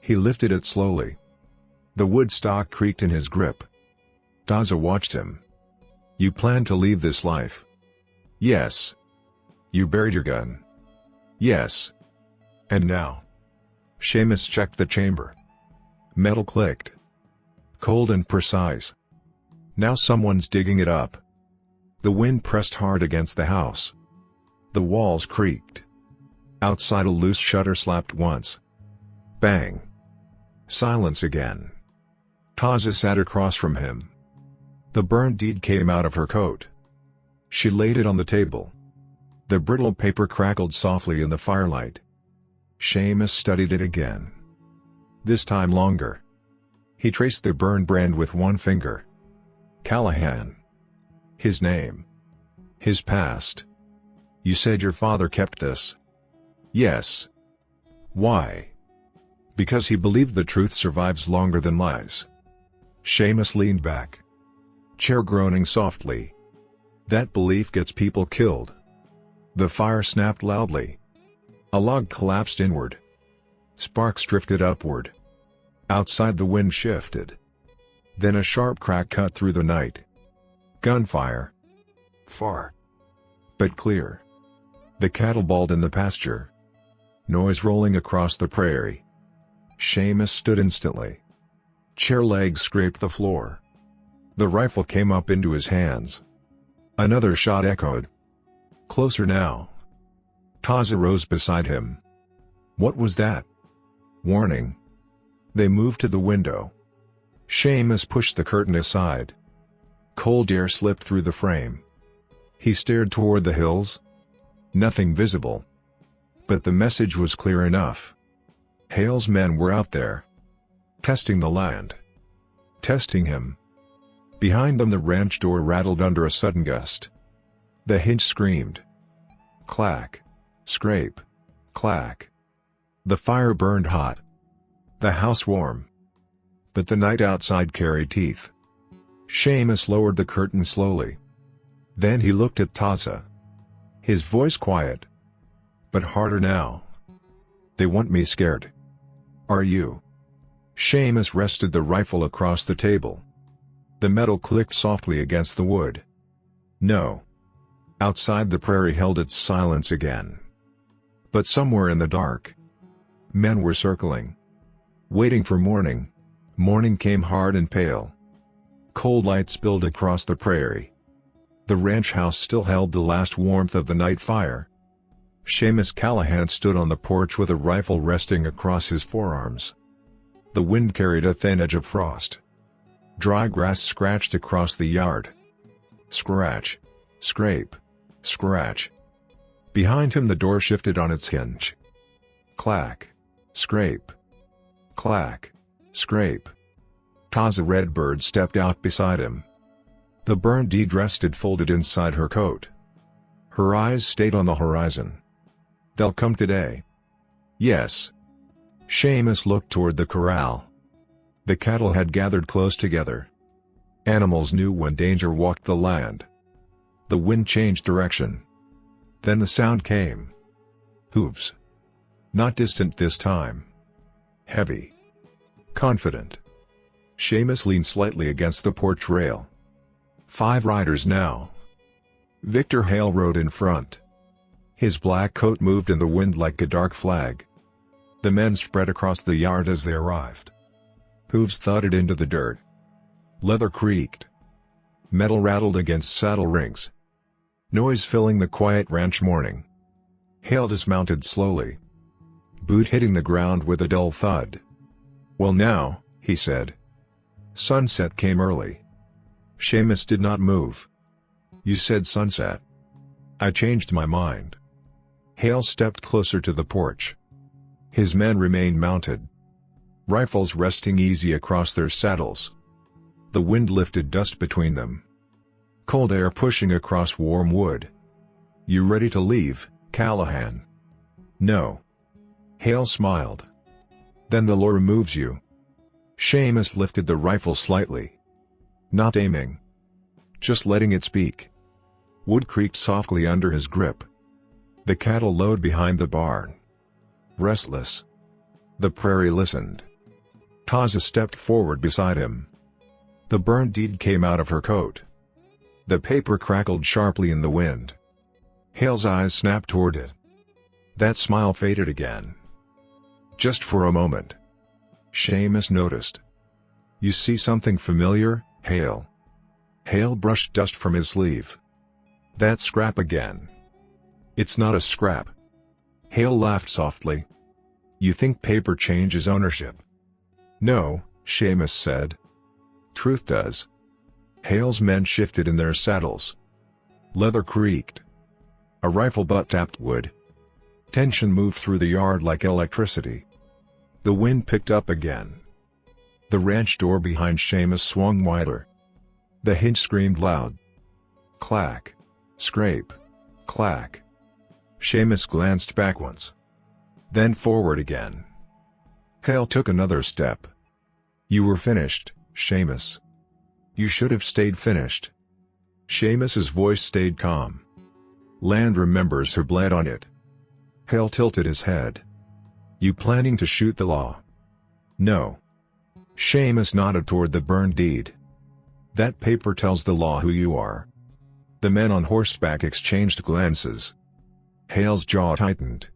S1: He lifted it slowly. The wood stock creaked in his grip. Taza watched him. "You plan to leave this life?" "Yes." "You buried your gun?" "Yes." "And now?" Seamus checked the chamber. Metal clicked. Cold and precise. "Now someone's digging it up." The wind pressed hard against the house. The walls creaked. Outside a loose shutter slapped once. Bang. Silence again. Taza sat across from him. The burned deed came out of her coat. She laid it on the table. The brittle paper crackled softly in the firelight. Seamus studied it again. This time longer. He traced the burned brand with one finger. Callahan. His name. His past. "You said your father kept this?" "Yes." "Why?" "Because he believed the truth survives longer than lies." Seamus leaned back, chair groaning softly. "That belief gets people killed." The fire snapped loudly. A log collapsed inward. Sparks drifted upward. Outside the wind shifted. Then a sharp crack cut through the night. Gunfire. Far, but clear. The cattle bawled in the pasture. Noise rolling across the prairie. Seamus stood instantly. Chair legs scraped the floor. The rifle came up into his hands. Another shot echoed. Closer now. Taza rose beside him. "What was that?" "Warning." They moved to the window. Seamus pushed the curtain aside. Cold air slipped through the frame. He stared toward the hills. Nothing visible. But the message was clear enough. Hale's men were out there. Testing the land. Testing him. Behind them the ranch door rattled under a sudden gust. The hinge screamed. Clack. Scrape. Clack. The fire burned hot. The house warm. But the night outside carried teeth. Seamus lowered the curtain slowly. Then he looked at Taza. His voice quiet. But harder now. "They want me scared." "Are you?" Seamus rested the rifle across the table. The metal clicked softly against the wood. "No." Outside the prairie held its silence again. But somewhere in the dark, men were circling, waiting for morning. Morning came hard and pale. Cold light spilled across the prairie. The ranch house still held the last warmth of the night fire. Seamus Callahan stood on the porch with a rifle resting across his forearms. The wind carried a thin edge of frost. Dry grass scratched across the yard. Scratch. Scrape. Scratch. Behind him the door shifted on its hinge. Clack. Scrape. Clack. Scrape. Taza Redbird stepped out beside him. The burned deed rested folded inside her coat. Her eyes stayed on the horizon. They'll come today. Yes. Seamus looked toward the corral. The cattle had gathered close together. Animals knew when danger walked the land. The wind changed direction. Then the sound came. Hooves. Not distant this time. Heavy. Confident. Seamus leaned slightly against the porch rail. 5 riders now. Victor Hale rode in front. His black coat moved in the wind like a dark flag. The men spread across the yard as they arrived. Hooves thudded into the dirt. Leather creaked. Metal rattled against saddle rings. Noise filling the quiet ranch morning. Hale dismounted slowly. Boot hitting the ground with a dull thud. "Well now," he said. Sunset came early. Seamus did not move. "You said sunset." "I changed my mind." Hale stepped closer to the porch. His men remained mounted. Rifles resting easy across their saddles. The wind lifted dust between them. Cold air pushing across warm wood. "You ready to leave, Callahan?" "No." Hale smiled. "Then the law removes you." Seamus lifted the rifle slightly. Not aiming. Just letting it speak. Wood creaked softly under his grip. The cattle lowed behind the barn. Restless. The prairie listened. Taza stepped forward beside him. The burnt deed came out of her coat. The paper crackled sharply in the wind. Hale's eyes snapped toward it. That smile faded again. Just for a moment. Seamus noticed. "You see something familiar, Hale?" Hale brushed dust from his sleeve. "That scrap again." "It's not a scrap." Hale laughed softly. "You think paper changes ownership?" "No," Seamus said. "Truth does." Hale's men shifted in their saddles. Leather creaked. A rifle butt tapped wood. Tension moved through the yard like electricity. The wind picked up again. The ranch door behind Seamus swung wider. The hinge screamed loud. Clack. Scrape. Clack. Seamus glanced back once. Then forward again. Hale took another step. "You were finished, Seamus." "You should have stayed finished." Seamus's voice stayed calm. "Land remembers who bled on it." Hale tilted his head. "You planning to shoot the law?" "No." Seamus nodded toward the burned deed. "That paper tells the law who you are." The men on horseback exchanged glances. Hale's jaw tightened.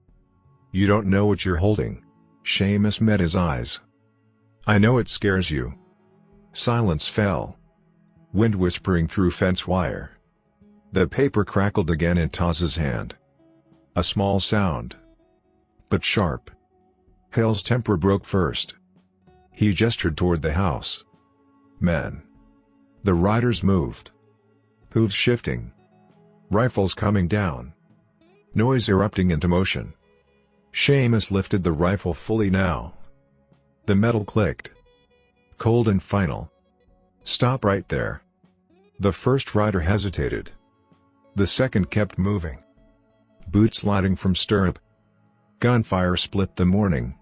S1: "You don't know what you're holding." Seamus met his eyes. "I know it scares you." Silence fell. Wind whispering through fence wire. The paper crackled again in Taza's hand. A small sound. But sharp. Hale's temper broke first. He gestured toward the house. "Men." The riders moved. Hooves shifting. Rifles coming down. Noise erupting into motion. Seamus lifted the rifle fully now. The metal clicked. Cold and final. "Stop right there." The first rider hesitated. The second kept moving. Boots sliding from stirrup. Gunfire split the morning.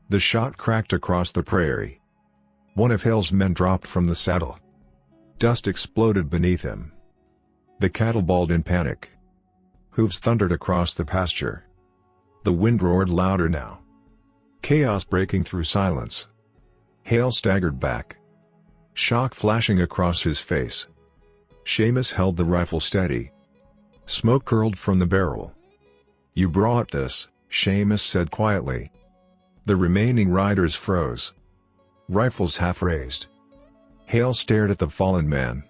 S1: The shot cracked across the prairie. One of Hale's men dropped from the saddle. Dust exploded beneath him. The cattle bawled in panic. Hooves thundered across the pasture. The wind roared louder now. Chaos breaking through silence. Hale staggered back. Shock flashing across his face. Seamus held the rifle steady. Smoke curled from the barrel. "You brought this," Seamus said quietly. The remaining riders froze. Rifles half raised. Hale stared at the fallen man.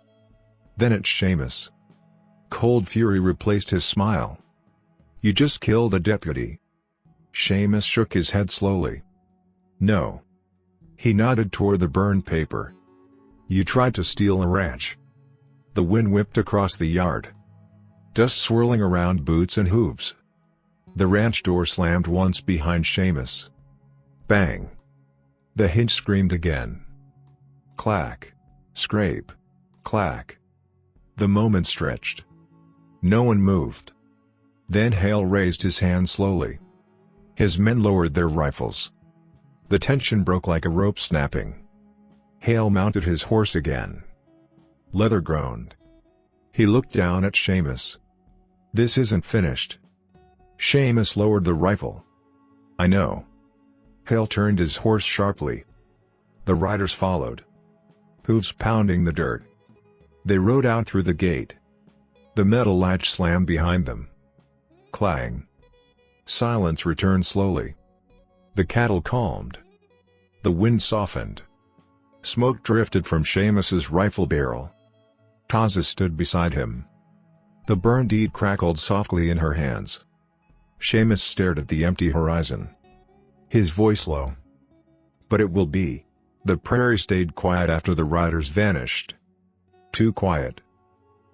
S1: Then at Seamus. Cold fury replaced his smile. "You just killed a deputy." Seamus shook his head slowly. "No." He nodded toward the burned paper. "You tried to steal a ranch." The wind whipped across the yard. Dust swirling around boots and hooves. The ranch door slammed once behind Seamus. Bang. The hinge screamed again. Clack. Scrape. Clack. The moment stretched. No one moved. Then Hale raised his hand slowly. His men lowered their rifles. The tension broke like a rope snapping. Hale mounted his horse again. Leather groaned. He looked down at Seamus. "This isn't finished." Seamus lowered the rifle. "I know." Hale turned his horse sharply. The riders followed. Hooves pounding the dirt. They rode out through the gate. The metal latch slammed behind them. Clang. Silence returned slowly. The cattle calmed. The wind softened. Smoke drifted from Seamus's rifle barrel. Taza stood beside him. The burned deed crackled softly in her hands. Seamus stared at the empty horizon. His voice low. "But it will be." The prairie stayed quiet after the riders vanished. Too quiet.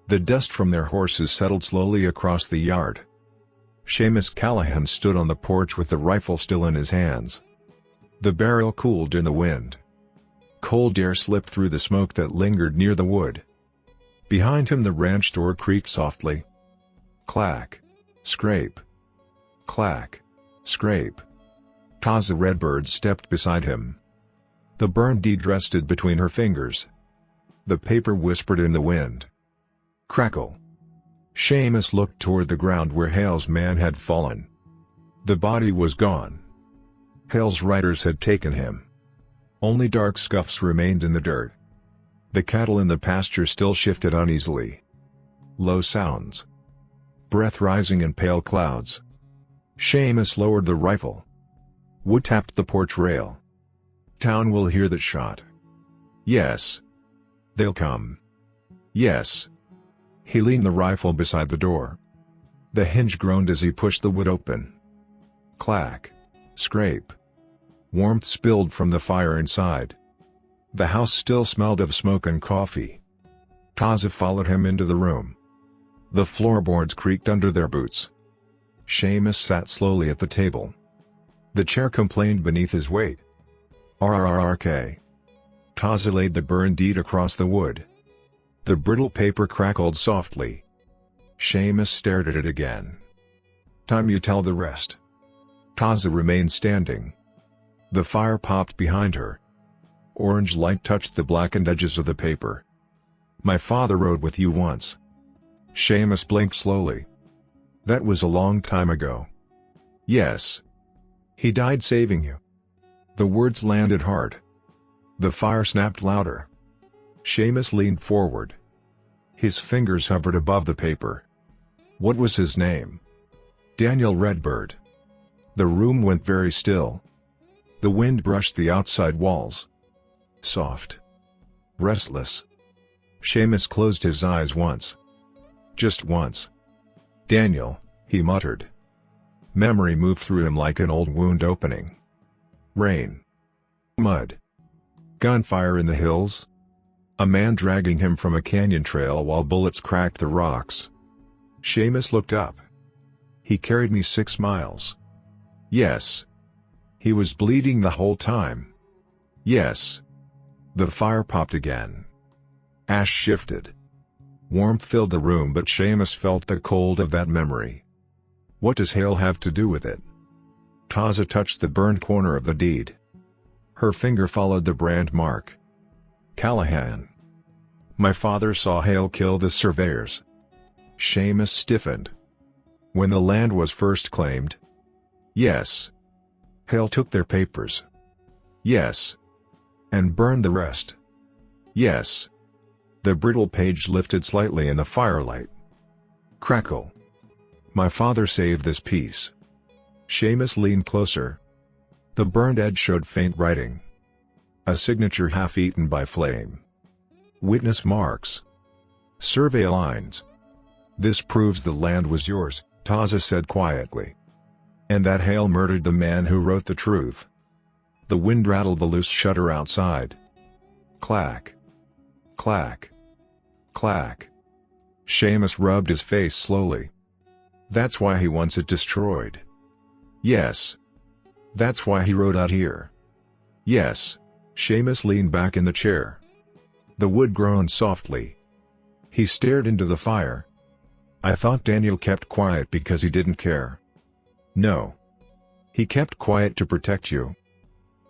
S1: The dust from their horses settled slowly across the yard. Seamus Callahan stood on the porch with the rifle still in his hands. The barrel cooled in the wind. Cold air slipped through the smoke that lingered near the wood. Behind him the ranch door creaked softly. Clack. Scrape. Clack. Scrape. Taza Redbird stepped beside him. The burned deed rested between her fingers. The paper whispered in the wind. Crackle. Seamus looked toward the ground where Hale's man had fallen. The body was gone. Hale's riders had taken him. Only dark scuffs remained in the dirt. The cattle in the pasture still shifted uneasily. Low sounds. Breath rising in pale clouds. Seamus lowered the rifle. Wood tapped the porch rail. "Town will hear that shot." "Yes." "They'll come." "Yes." He leaned the rifle beside the door. The hinge groaned as he pushed the wood open. Clack. Scrape. Warmth spilled from the fire inside. The house still smelled of smoke and coffee. Taza followed him into the room. The floorboards creaked under their boots. Seamus sat slowly at the table. The chair complained beneath his weight. RRRK. Taza laid the burned deed across the wood. The brittle paper crackled softly. Seamus stared at it again. "Time you tell the rest." Taza remained standing. The fire popped behind her. Orange light touched the blackened edges of the paper. "My father rode with you once." Seamus blinked slowly. "That was a long time ago." "Yes." "He died saving you." The words landed hard. The fire snapped louder. Seamus leaned forward. His fingers hovered above the paper. "What was his name?" "Daniel Redbird." The room went very still. The wind brushed the outside walls. Soft. Restless. Seamus closed his eyes once. Just once. "Daniel," he muttered. Memory moved through him like an old wound opening. Rain. Mud. Gunfire in the hills. A man dragging him from a canyon trail while bullets cracked the rocks. Seamus looked up. "He carried me 6 miles." "Yes." "He was bleeding the whole time." "Yes." The fire popped again. Ash shifted. Warmth filled the room, but Seamus felt the cold of that memory. What does Hale have to do with it? Taza touched the burned corner of the deed. Her finger followed the brand mark. Callahan. "My father saw Hale kill the surveyors." Seamus stiffened. "When the land was first claimed?" "Yes." "Hale took their papers?" "Yes." "And burned the rest?" "Yes." The brittle page lifted slightly in the firelight. Crackle. "My father saved this piece." Seamus leaned closer. The burned edge showed faint writing. A signature half-eaten by flame. "Witness marks. Survey lines." "This proves the land was yours," Taza said quietly. "And that Hale murdered the man who wrote the truth." The wind rattled the loose shutter outside. Clack. Clack. Clack. Seamus rubbed his face slowly. "That's why he wants it destroyed." "Yes." "That's why he rode out here." "Yes." Seamus leaned back in the chair. The wood groaned softly. He stared into the fire. I thought Daniel kept quiet because he didn't care. No. He kept quiet to protect you.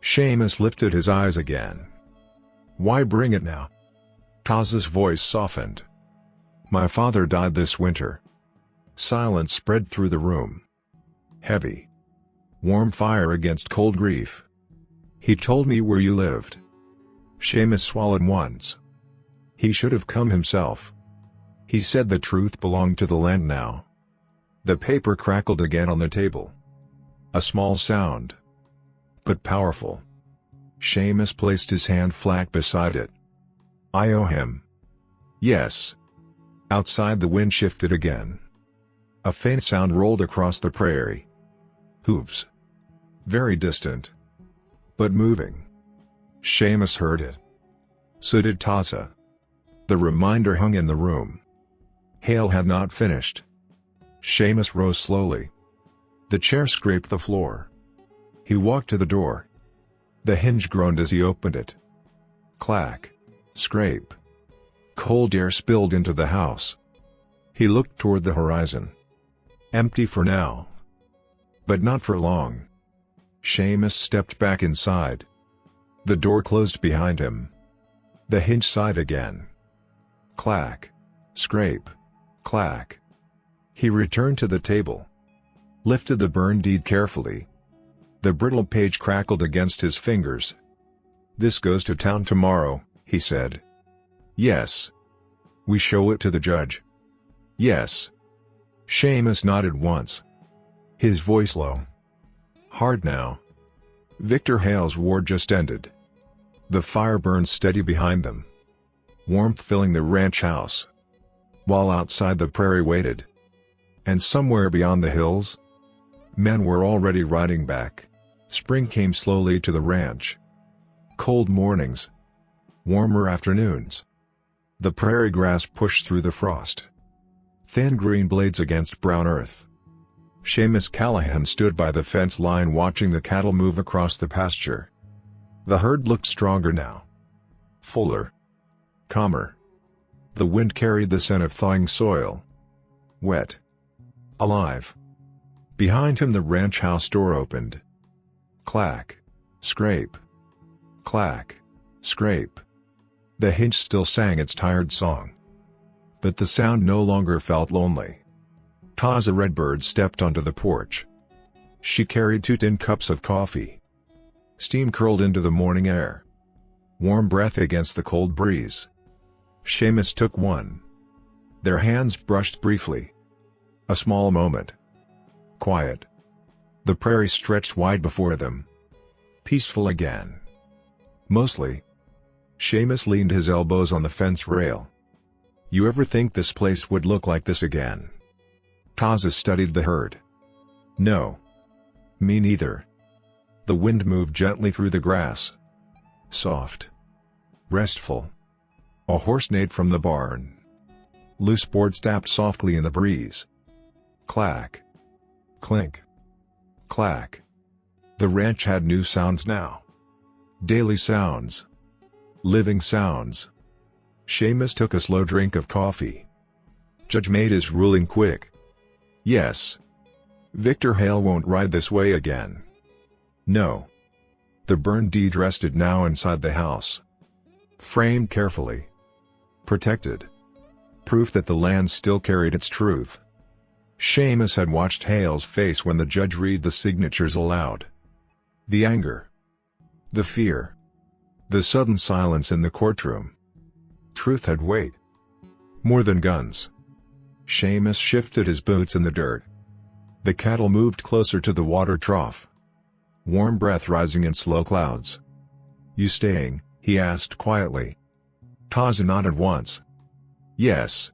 S1: Seamus lifted his eyes again. Why bring it now? Taza's voice softened. My father died this winter. Silence spread through the room. Heavy. Warm fire against cold grief. He told me where you lived. Seamus swallowed once. He should have come himself. He said the truth belonged to the land now. The paper crackled again on the table. A small sound, but powerful. Seamus placed his hand flat beside it. I owe him. Yes. Outside the wind shifted again. A faint sound rolled across the prairie. Hooves. Very distant. But moving. Seamus heard it. So did Taza. The reminder hung in the room. Hale had not finished. Seamus rose slowly. The chair scraped the floor. He walked to the door. The hinge groaned as he opened it. Clack. Scrape. Cold air spilled into the house. He looked toward the horizon. Empty for now. But not for long. Seamus stepped back inside. The door closed behind him. The hinge sighed again. Clack. Scrape. Clack. He returned to the table. Lifted the burned deed carefully. The brittle page crackled against his fingers. This goes to town tomorrow, he said. Yes. We show it to the judge. Yes. Seamus nodded once. His voice low. Hard now. Victor Hale's war just ended. The fire burned steady behind them. Warmth filling the ranch house. While outside the prairie waited. And somewhere beyond the hills, men were already riding back. Spring came slowly to the ranch. Cold mornings. Warmer afternoons. The prairie grass pushed through the frost. Thin green blades against brown earth. Seamus Callahan stood by the fence line watching the cattle move across the pasture. The herd looked stronger now. Fuller. Calmer. The wind carried the scent of thawing soil. Wet. Alive. Behind him the ranch house door opened. Clack. Scrape. Clack. Scrape. The hinge still sang its tired song. But the sound no longer felt lonely. Taza Redbird stepped onto the porch. She carried 2 tin cups of coffee. Steam curled into the morning air. Warm breath against the cold breeze. Seamus took one. Their hands brushed briefly. A small moment. Quiet. The prairie stretched wide before them. Peaceful again. Mostly. Seamus leaned his elbows on the fence rail. You ever think this place would look like this again? Taza studied the herd. No. Me neither. The wind moved gently through the grass. Soft. Restful. A horse neighed from the barn. Loose boards tapped softly in the breeze. Clack. Clink. Clack. The ranch had new sounds now. Daily sounds. Living sounds. Seamus took a slow drink of coffee. Judge made his ruling quick. Yes. Victor Hale won't ride this way again. No. The burned deed rested now inside the house. Framed carefully. Protected. Proof that the land still carried its truth. Seamus had watched Hale's face when the judge read the signatures aloud. The anger. The fear. The sudden silence in the courtroom. Truth had weight. More than guns. Seamus shifted his boots in the dirt. The cattle moved closer to the water trough. Warm breath rising in slow clouds. You staying? He asked quietly. Taza nodded once. Yes.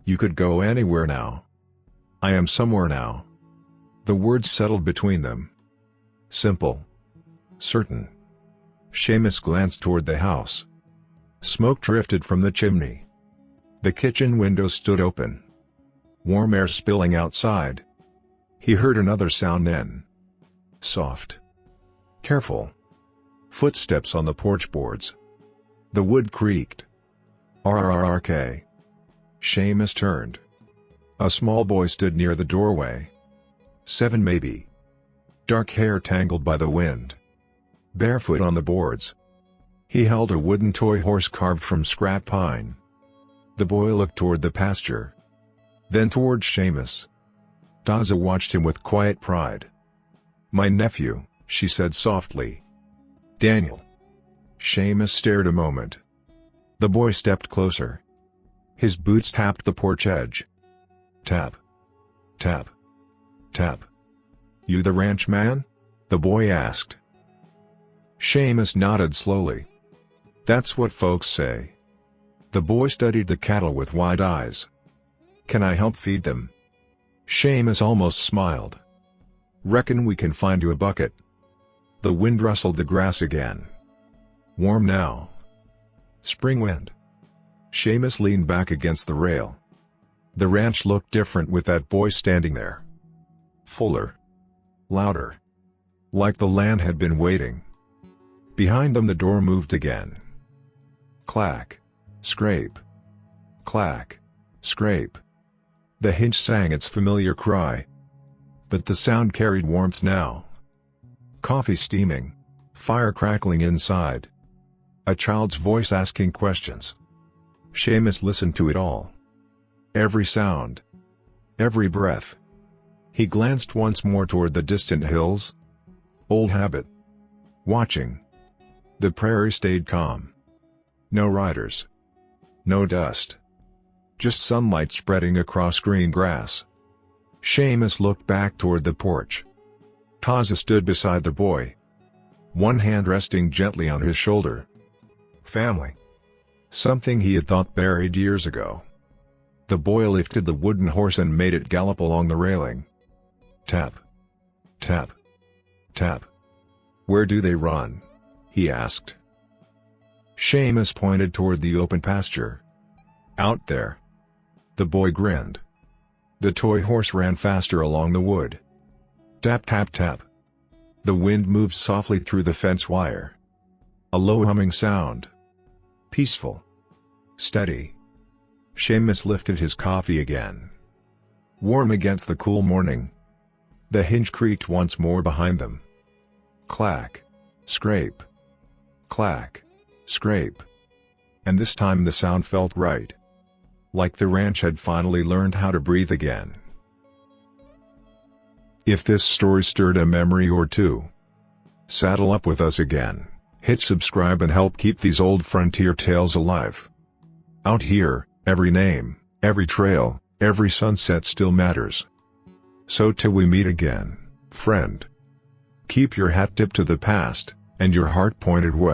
S1: You could go anywhere now. I am somewhere now. The words settled between them. Simple. Certain. Seamus glanced toward the house. Smoke drifted from the chimney. The kitchen window stood open. Warm air spilling outside. He heard another sound then. Soft. Careful. Footsteps on the porch boards. The wood creaked. RRRK. Seamus turned. A small boy stood near the doorway. 7 maybe. Dark hair tangled by the wind. Barefoot on the boards. He held a wooden toy horse carved from scrap pine. The boy looked toward the pasture. Then toward Seamus. Taza watched him with quiet pride. "My nephew," she said softly. "Daniel." Seamus stared a moment. The boy stepped closer. His boots tapped the porch edge. Tap. Tap. Tap. "You the ranch man?" the boy asked. Seamus nodded slowly. "That's what folks say." The boy studied the cattle with wide eyes. "Can I help feed them?" Seamus almost smiled. "Reckon we can find you a bucket." The wind rustled the grass again. Warm now. Spring wind. Seamus leaned back against the rail. The ranch looked different with that boy standing there. Fuller. Louder. Like the land had been waiting. Behind them the door moved again. Clack. Scrape. Clack. Scrape. The hinge sang its familiar cry. But the sound carried warmth now. Coffee steaming. Fire crackling inside. A child's voice asking questions. Seamus listened to it all. Every sound. Every breath. He glanced once more toward the distant hills. Old habit. Watching. The prairie stayed calm. No riders. No dust. Just sunlight spreading across green grass. Seamus looked back toward the porch. Taza stood beside the boy. One hand resting gently on his shoulder. Family. Something he had thought buried years ago. The boy lifted the wooden horse and made it gallop along the railing. Tap. Tap. Tap. "Where do they run?" he asked. Seamus pointed toward the open pasture. "Out there." The boy grinned. The toy horse ran faster along the wood. Tap tap tap. The wind moved softly through the fence wire. A low humming sound. Peaceful. Steady. Seamus lifted his coffee again. Warm against the cool morning. The hinge creaked once more behind them. Clack. Scrape. Clack. Scrape. And this time the sound felt right. Like the ranch had finally learned how to breathe again. If this story stirred a memory or two, saddle up with us again, hit subscribe and help keep these old frontier tales alive. Out here, every name, every trail, every sunset still matters. So till we meet again, friend, keep your hat tipped to the past, and your heart pointed west.